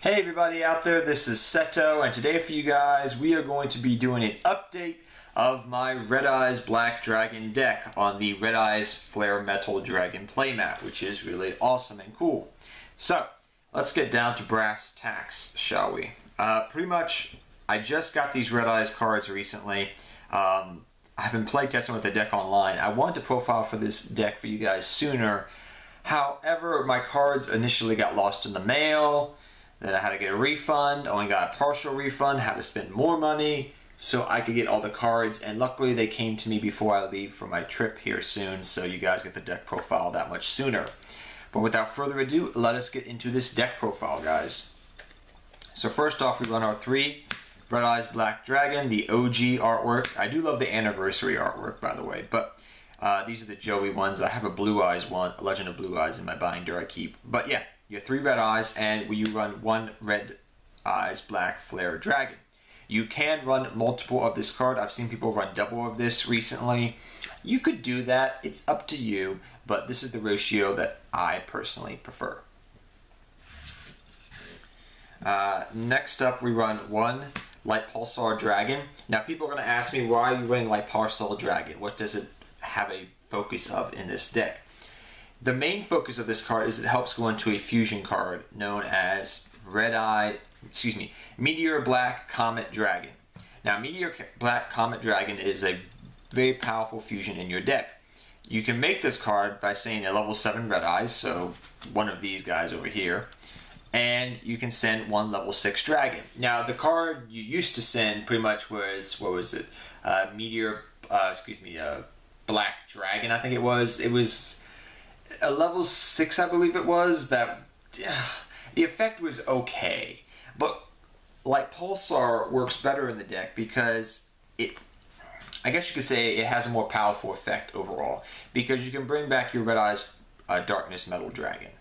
Hey everybody out there, this is Seto, and today for you guys we are going to be doing an update of my Red Eyes Black Dragon deck on the Red Eyes Flare Metal Dragon playmat, which is really awesome and cool. So, let's get down to brass tacks, shall we? Pretty much, I just got these Red Eyes cards recently. I've been playtesting with the deck online. I wanted to profile for this deck for you guys sooner. However, my cards initially got lost in the mail. Then I had to get a refund, only got a partial refund, had to spend more money so I could get all the cards, and luckily they came to me before I leave for my trip here soon, so you guys get the deck profile that much sooner. But without further ado, let us get into this deck profile, guys. So first off, we run our 3 Red Eyes Black Dragon, the OG artwork. I do love the anniversary artwork, by the way, but these are the Joey ones. I have a Blue Eyes one, a Legend of Blue Eyes in my binder I keep. But yeah, your 3 Red Eyes, and you run 1 Red Eyes Black Flare Dragon. You can run multiple of this card. I've seen people run double of this recently. You could do that. It's up to you, but this is the ratio that I personally prefer. Next up, we run 1 Light Pulsar Dragon. Now, people are going to ask me, why are you running Light Pulsar Dragon? What does it have a focus of in this deck? The main focus of this card is it helps go into a fusion card known as Meteor Black Comet Dragon. Now, Meteor Black Comet Dragon is a very powerful fusion in your deck. You can make this card by saying a level 7 Red Eyes, so one of these guys over here, and you can send 1 level 6 Dragon. Now, the card you used to send pretty much was, what was it? Black Dragon, I think it was. It was a level 6, I believe it was, that the effect was okay, but Light Pulsar works better in the deck because I guess you could say it has a more powerful effect overall, because you can bring back your Red Eyes Darkness Metal Dragon.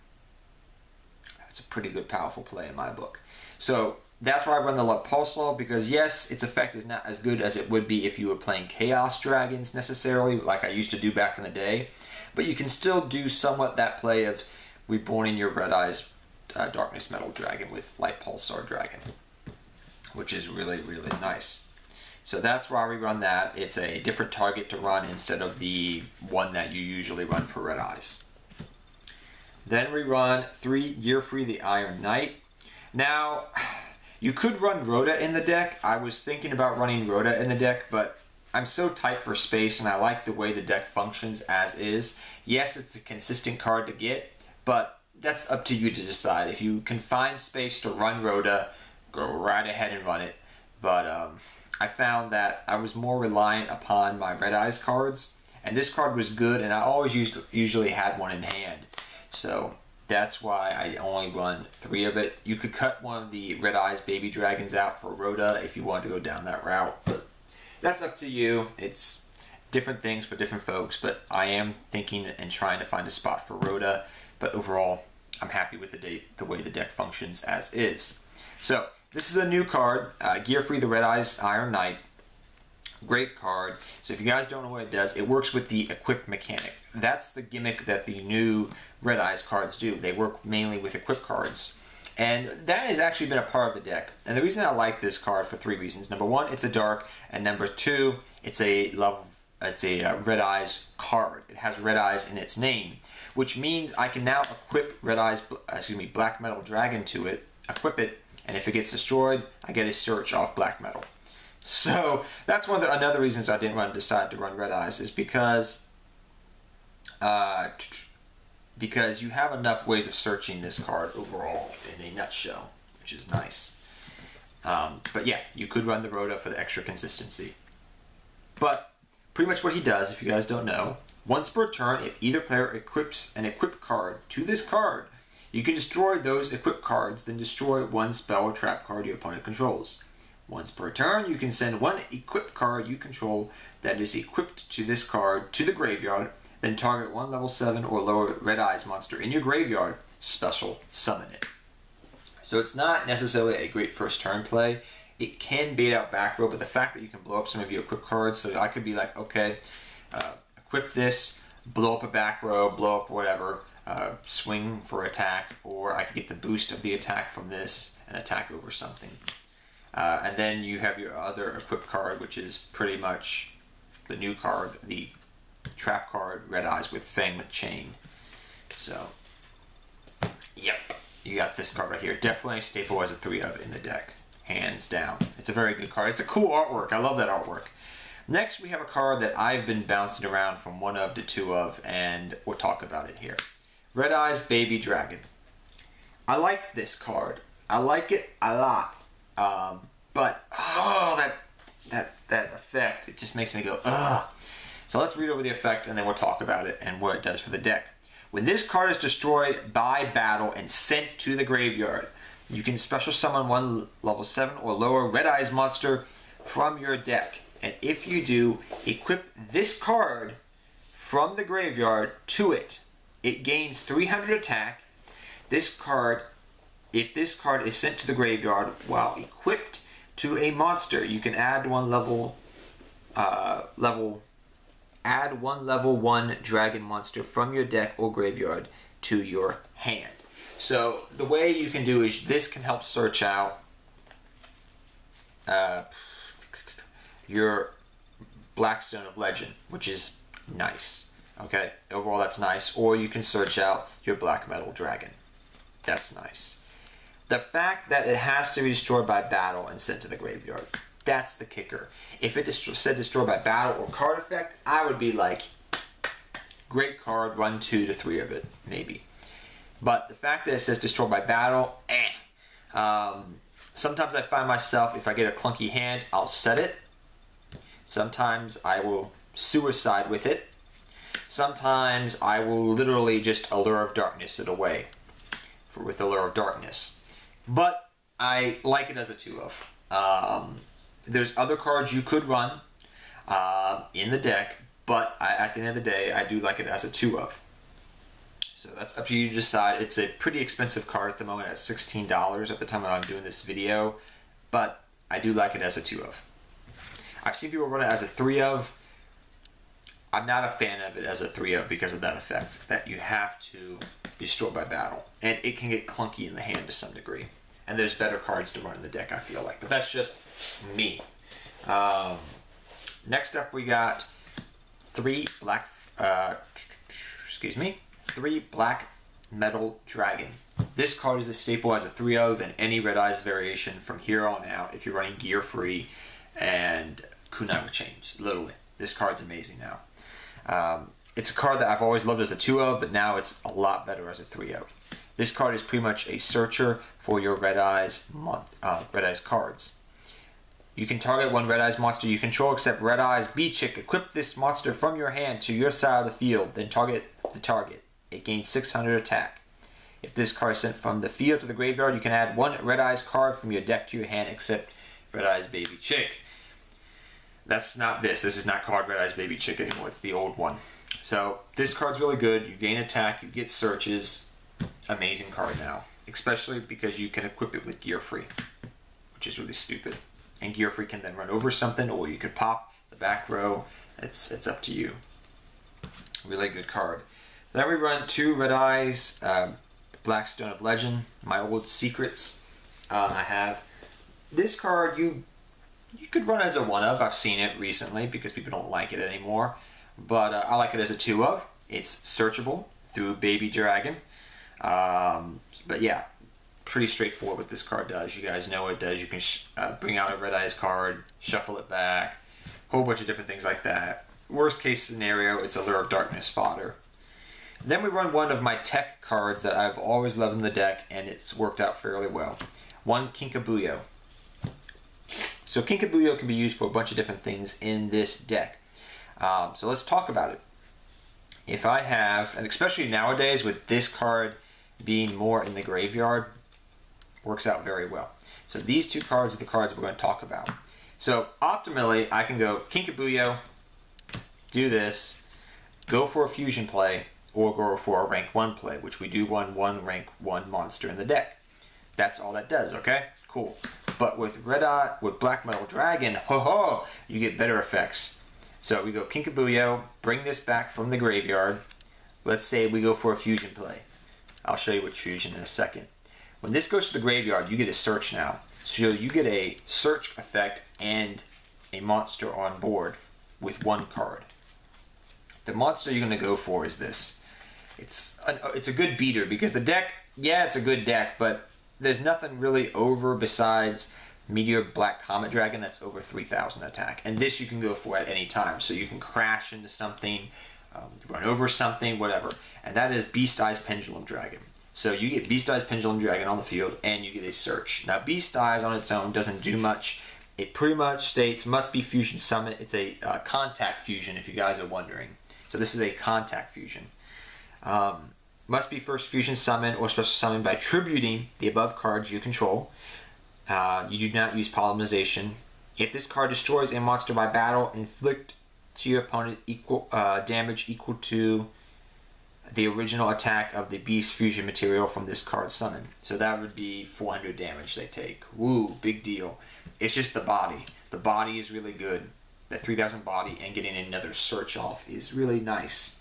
That's a pretty good powerful play in my book. So that's why I run the Light Pulsar, because yes, its effect is not as good as it would be if you were playing Chaos Dragons necessarily, like I used to do back in the day. But you can still do somewhat that play of reborning your Red Eyes Darkness Metal Dragon with Light Pulsar Dragon, which is really, really nice. So that's why we run that. It's a different target to run instead of the one that you usually run for Red Eyes. Then we run 3 Gearfree the Iron Knight. Now, you could run Rhoda in the deck. I was thinking about running Rhoda in the deck, but I'm so tight for space, and I like the way the deck functions as is. Yes, it's a consistent card to get, but that's up to you to decide. If you can find space to run Rhoda, go right ahead and run it. But I found that I was more reliant upon my Red Eyes cards, and this card was good, and I always usually had one in hand. So that's why I only run 3 of it. You could cut one of the Red Eyes Baby Dragons out for Rhoda if you want to go down that route. That's up to you. It's different things for different folks, but I am thinking and trying to find a spot for Rhoda. But overall, I'm happy with the way the deck functions as is. So this is a new card, Gearfree the Red Eyes Iron Knight. Great card. So if you guys don't know what it does, it works with the equip mechanic. That's the gimmick that the new Red Eyes cards do. They work mainly with equip cards. And that has actually been a part of the deck. And the reason I like this card for 3 reasons. Number 1, it's a dark, and number 2, it's a Red Eyes card. It has Red Eyes in its name, which means I can now equip Black Metal Dragon to it, equip it, and if it gets destroyed, I get a search off Black Metal. So that's another reasons I didn't decide to run Red Eyes, is because you have enough ways of searching this card overall in a nutshell, which is nice. But yeah, you could run the Rhoda for the extra consistency. But pretty much what he does, if you guys don't know, once per turn, if either player equips an equipped card to this card, you can destroy those equipped cards, then destroy 1 spell or trap card your opponent controls. Once per turn, you can send 1 equipped card you control that is equipped to this card to the graveyard, then target 1 level 7 or lower Red Eyes monster in your graveyard, special summon it. So it's not necessarily a great first turn play. It can bait out back row, but the fact that you can blow up some of your equipped cards, so I could be like, okay, equip this, blow up a back row, blow up whatever, swing for attack, or I could get the boost of the attack from this and attack over something. And then you have your other equipped card, which is pretty much the new card, the trap card, Red Eyes with Fang with Chain. So, yep, you got this card right here. Definitely a staple as a 3 of in the deck, hands down. It's a very good card. It's a cool artwork. I love that artwork. Next, we have a card that I've been bouncing around from 1 of to 2 of, and we'll talk about it here. Red Eyes Baby Dragon. I like this card. I like it a lot. But, oh, that effect, it just makes me go, ugh. So let's read over the effect, and then we'll talk about it and what it does for the deck. When this card is destroyed by battle and sent to the graveyard, you can special summon 1 level 7 or lower Red Eyes monster from your deck. And if you do, equip this card from the graveyard to it. It gains 300 attack. This card, if this card is sent to the graveyard while equipped to a monster, you can add 1 level 1 dragon monster from your deck or graveyard to your hand. So the way you can do is this can help search out your Blackstone of Legend, which is nice. Okay, overall that's nice. Or you can search out your Black Metal Dragon. That's nice. The fact that it has to be destroyed by battle and sent to the graveyard, that's the kicker. If it said destroyed by battle or card effect, I would be like, great card, run 2 to 3 of it, maybe. But the fact that it says destroyed by battle, sometimes I find myself, if I get a clunky hand, I'll set it. Sometimes I will suicide with it. Sometimes I will literally just Allure of Darkness it away with Allure of Darkness. But I like it as a 2 of. There's other cards you could run in the deck, but at the end of the day, I do like it as a 2 of. So that's up to you to decide. It's a pretty expensive card at the moment at $16 at the time when I'm doing this video, but I do like it as a 2 of. I've seen people run it as a 3 of. I'm not a fan of it as a 3 of because of that effect, that you have to be destroyed by battle. And it can get clunky in the hand to some degree. And there's better cards to run in the deck, I feel like. But that's just me. Next up, we got 3 Black Metal Dragon. This card is a staple as a 3 of in any Red Eyes variation from here on out if you're running gear free and Kunai with Chains. Literally, this card's amazing now. It's a card that I've always loved as a 2 of, but now it's a lot better as a 3 of. This card is pretty much a searcher for your Red Eyes cards. You can target 1 Red Eyes monster you control except Red Eyes B-Chick. Equip this monster from your hand to your side of the field, then target the target. It gains 600 attack. If this card is sent from the field to the graveyard, you can add 1 Red Eyes card from your deck to your hand except Red Eyes Baby Chick. That's not this. This is not called Red Eyes Baby Chick anymore. It's the old one. So this card's really good. You gain attack, you get searches. Amazing card now. Especially because you can equip it with Gear Free, which is really stupid. And Gear Free can then run over something, or you could pop the back row. It's up to you. Really good card. Then we run 2 Red Eyes, Blackstone of Legend, my old secrets. I have this card. You could run as a 1 of. I've seen it recently because people don't like it anymore. But I like it as a 2 of. It's searchable through Baby Dragon. But yeah, pretty straightforward what this card does. You guys know what it does. You can bring out a Red Eyes card, shuffle it back, whole bunch of different things like that. Worst case scenario, it's Allure of Darkness fodder. Then we run 1 of my tech cards that I've always loved in the deck, and it's worked out fairly well. 1 Kinkabuyo. So Kinkabuyo can be used for a bunch of different things in this deck. So let's talk about it. If I have, and especially nowadays with this card being more in the graveyard, works out very well. So these 2 cards are the cards we're going to talk about. So optimally, I can go Kinkabuyo, do this, go for a fusion play, or go for a rank 1 play, which we do run 1 rank 1 monster in the deck. That's all that does, okay? Cool. But with Black Metal Dragon, ho-ho, you get better effects. So we go Kinkabuyo, bring this back from the graveyard, let's say we go for a fusion play. I'll show you what fusion in a second. When this goes to the graveyard, you get a search now. So you get a search effect and a monster on board with one card. The monster you're going to go for is this. It's a good beater because the deck, yeah, it's a good deck, but there's nothing really over besides Meteor Black Comet Dragon that's over 3,000 attack. And this you can go for at any time. So you can crash into something, run over something, whatever. And that is Beast Eyes Pendulum Dragon. So you get Beast Eyes Pendulum Dragon on the field and you get a search. Now Beast Eyes on its own doesn't do much. It pretty much states must be fusion summon. It's a contact fusion if you guys are wondering. So this is a contact fusion. Must be first fusion summon or special summon by tributing the above cards you control. You do not use polymerization. If this card destroys a monster by battle, inflict to your opponent equal damage equal to the original attack of the beast fusion material from this card summon. So that would be 400 damage they take. Woo, big deal. It's just the body. The body is really good. That 3,000 body and getting another search off is really nice.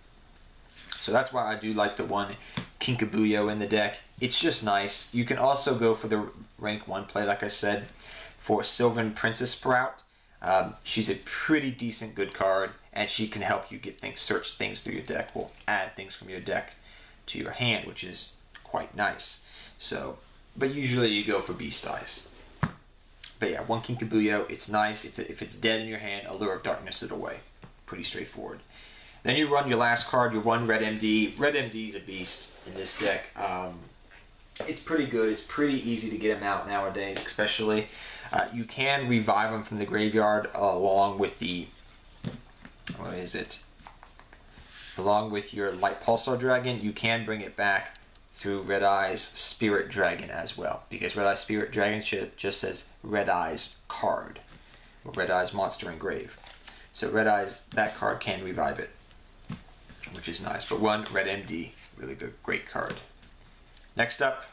So that's why I do like the one Kinkabuyo in the deck. It's just nice. You can also go for the rank 1 play, like I said, for Sylvan Princess Sprout. She's a pretty decent good card, and she can help you get things, search things through your deck. Will add things from your deck to your hand, which is quite nice. So, but usually you go for Beast Eyes. But yeah, one Kinkabuyo, it's nice. If it's dead in your hand, Allure of Darkness it away. Pretty straightforward. Then you run your last card, your one Red MD. Red MD is a beast in this deck. It's pretty good. It's pretty easy to get him out nowadays, especially. You can revive him from the graveyard along with the... What is it? Along with your Light Pulsar Dragon, you can bring it back through Red Eyes Spirit Dragon as well. Because Red Eyes Spirit Dragon just says Red Eyes card. Or Red Eyes Monster Engrave. So Red Eyes, that card can revive it, which is nice. But one Red MD, really good, great card. Next up,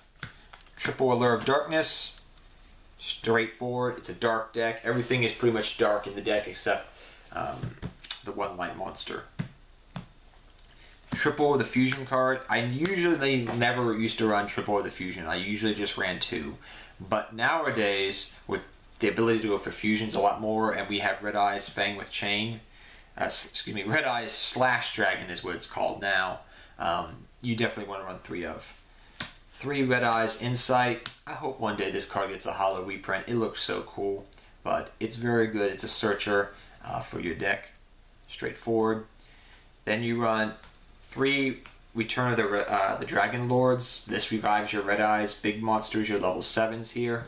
triple Allure of Darkness. Straightforward. It's a dark deck. Everything is pretty much dark in the deck except the one light monster. Triple the fusion card. I usually never used to run triple of the fusion. I usually just ran 2. But nowadays, with the ability to go for fusions a lot more, and we have Red Eyes Fang with Chain. Red Eyes Slash Dragon is what it's called now. You definitely want to run 3 of. 3 Red Eyes Insight. I hope one day this card gets a hollow reprint. It looks so cool, but it's very good. It's a searcher for your deck. Straightforward. Then you run 3 Return of the Dragon Lords. This revives your Red Eyes big monsters, your level 7s here.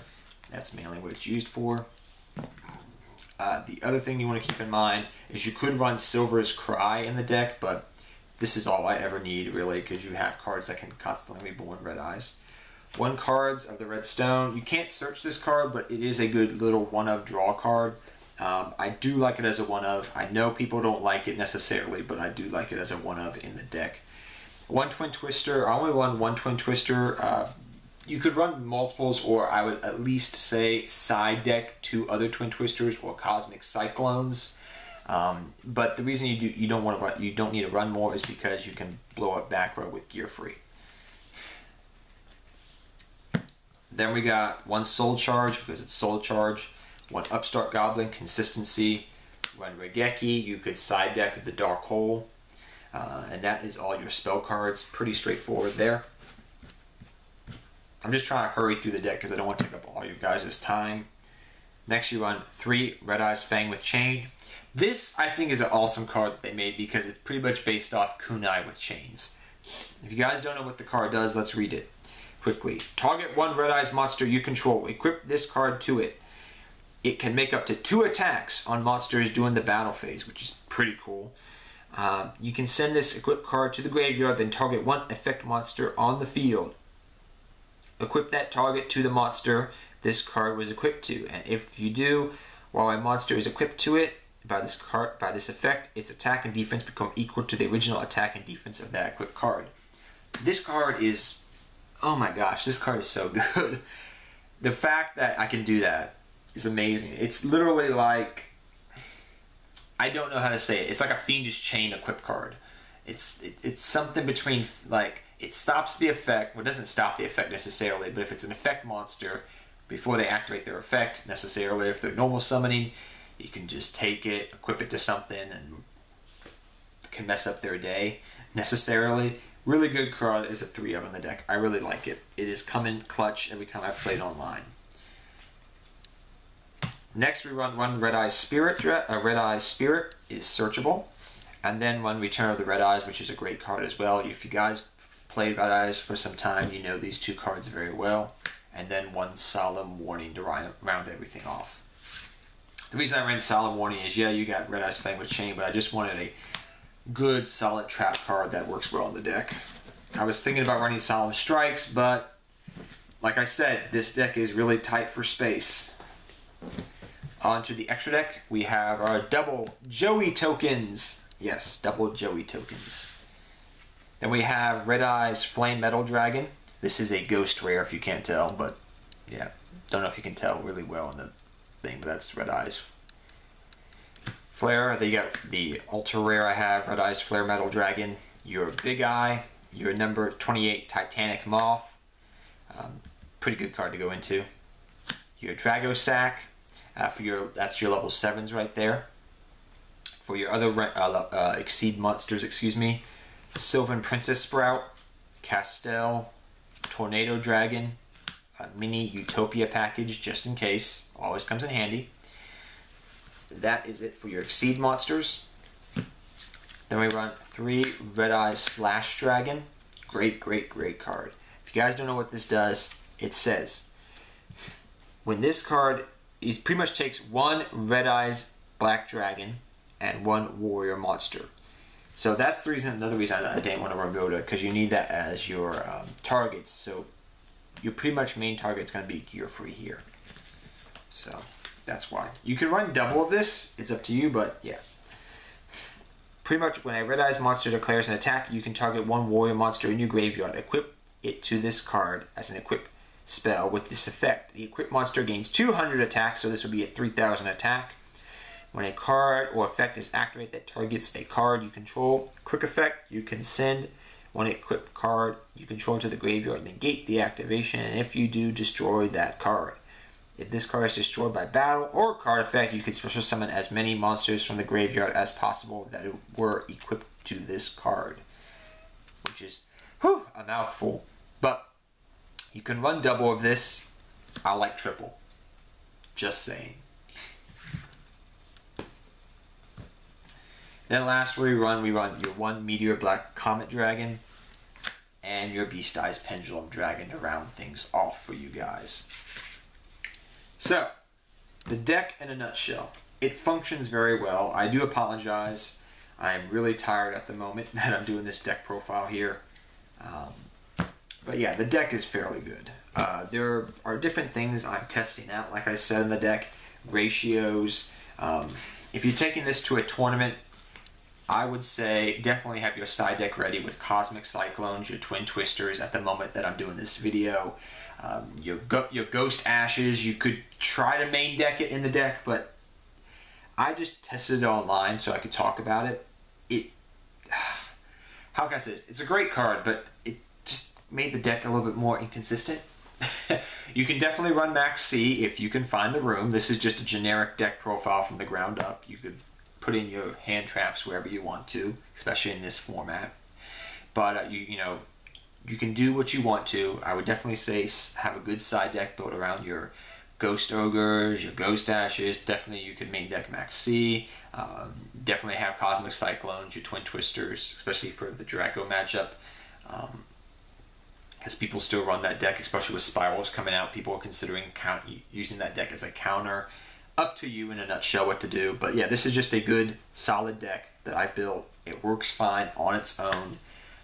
That's mainly what it's used for. The other thing you want to keep in mind is you could run Silver's Cry in the deck, but this is all I ever need, really, because you have cards that can constantly reborn Red Eyes. 1 cards of the Red Stone. You can't search this card, but it is a good little one-of draw card. I do like it as a one-of. I know people don't like it necessarily, but I do like it as a one-of in the deck. 1 Twin Twister. I only run 1 Twin Twister. You could run multiples, or I would at least say side deck 2 other Twin Twisters or Cosmic Cyclones. But the reason you don't need to run more is because you can blow up back row with gear free. Then we got 1 Soul Charge because it's Soul Charge. 1 Upstart Goblin Consistency. 1 Regeki. You could side deck with the Dark Hole, and that is all your spell cards. Pretty straightforward there. I'm just trying to hurry through the deck because I don't want to take up all you guys' time. Next you run 3 Red Eyes Fang with Chain. This, I think, is an awesome card that they made because it's pretty much based off Kunai with Chains. If you guys don't know what the card does, let's read it quickly. Target 1 Red Eyes monster you control. Equip this card to it. It can make up to 2 attacks on monsters during the battle phase, which is pretty cool. You can send this equipped card to the graveyard, then target 1 effect monster on the field. Equip that target to the monster this card was equipped to, and if you do, while a monster is equipped to it by this effect, its attack and defense become equal to the original attack and defense of that equipped card. This card is, oh my gosh, this card is so good. The fact that I can do that is amazing. It's literally like, I don't know how to say it. It's like a Fiendish Chain equipped card. It's something between, like, it stops the effect. Well, it doesn't stop the effect necessarily, but if it's an effect monster, before they activate their effect necessarily, if they're normal summoning, you can just take it, equip it to something, and can mess up their day necessarily. Really good card. Is a 3-of in the deck. I really like it. It is come in clutch every time I've played online. Next we run one Red Eyes Spirit. Red Eyes Spirit is searchable. And then one Return of the Red Eyes, which is a great card as well. If you guys played Red Eyes for some time, you know these two cards very well. And then one Solemn Warning to round everything off. The reason I ran Solemn Warning is, yeah, you got Red Eyes Flame with Chain, but I just wanted a good, solid trap card that works well in the deck. I was thinking about running Solemn Strikes, but like I said, this deck is really tight for space. Onto the extra deck, we have our double Joey tokens. Yes, double Joey tokens. Then we have Red Eyes Flame Metal Dragon. This is a ghost rare if you can't tell, but yeah, don't know if you can tell really well in the thing, but that's Red Eyes Flare. Then you got the ultra rare I have, Red Eyes Flare Metal Dragon. Your Big Eye, your number 28 Titanic Moth. Pretty good card to go into. Your Drago Sack. That's your level 7s right there. For your other Exceed monsters, excuse me, Sylvan Princess Sprout, Castell, Tornado Dragon, a mini Utopia package just in case, always comes in handy. That is it for your Exceed monsters. Then we run 3 Red Eyes Slash Dragon. Great, great, great card. If you guys don't know what this does, it says when this card, he pretty much takes 1 Red Eyes Black Dragon and 1 Warrior Monster. So that's the reason, another reason I didn't want to run Rhoda, because you need that as your targets. So your pretty much main target's going to be gear free here. So that's why. You can run double of this, it's up to you, but yeah. Pretty much when a Red Eyes monster declares an attack, you can target 1 Warrior Monster in your graveyard. Equip it to this card as an equip spell with this effect. The equipped monster gains 200 attack, so this will be a 3,000 attack. When a card or effect is activated that targets a card you control, quick effect, you can send one equipped card you control to the graveyard, negate the activation, and if you do, destroy that card. If this card is destroyed by battle or card effect, you can special summon as many monsters from the graveyard as possible that were equipped to this card. Which is, whew, a mouthful. But you can run double of this. I like triple. Just saying. Then last we run your 1 Meteor Black Comet Dragon and your Beast Eyes Pendulum Dragon to round things off for you guys. So, the deck in a nutshell. It functions very well. I do apologize. I am really tired at the moment that I'm doing this deck profile here. But yeah, the deck is fairly good. There are different things I'm testing out, like I said in the deck. Ratios. If you're taking this to a tournament, I would say definitely have your side deck ready with Cosmic Cyclones, your Twin Twisters at the moment that I'm doing this video. Your Ghost Ashes, you could try to main deck it in the deck, but I just tested it online so I could talk about it. How can I say this? It's a great card, but it just made the deck a little bit more inconsistent. You can definitely run Max C if you can find the room. This is just a generic deck profile from the ground up. You could put in your hand traps wherever you want to, especially in this format. But you know, you can do what you want to. I would definitely say have a good side deck built around your Ghost Ogres, your Ghost Ashes. Definitely you could main deck Max C. Definitely have Cosmic Cyclones, your Twin Twisters, especially for the Draco matchup. Because people still run that deck, especially with Spirals coming out. People are considering using that deck as a counter. Up to you in a nutshell what to do. But yeah, this is just a good, solid deck that I built. It works fine on its own.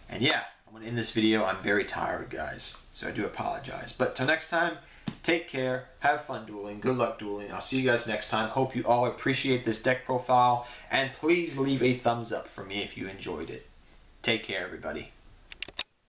And yeah, I'm going to end this video. I'm very tired, guys. So I do apologize. But till next time, take care. Have fun dueling. Good luck dueling. I'll see you guys next time. Hope you all appreciate this deck profile. And please leave a thumbs up for me if you enjoyed it. Take care, everybody.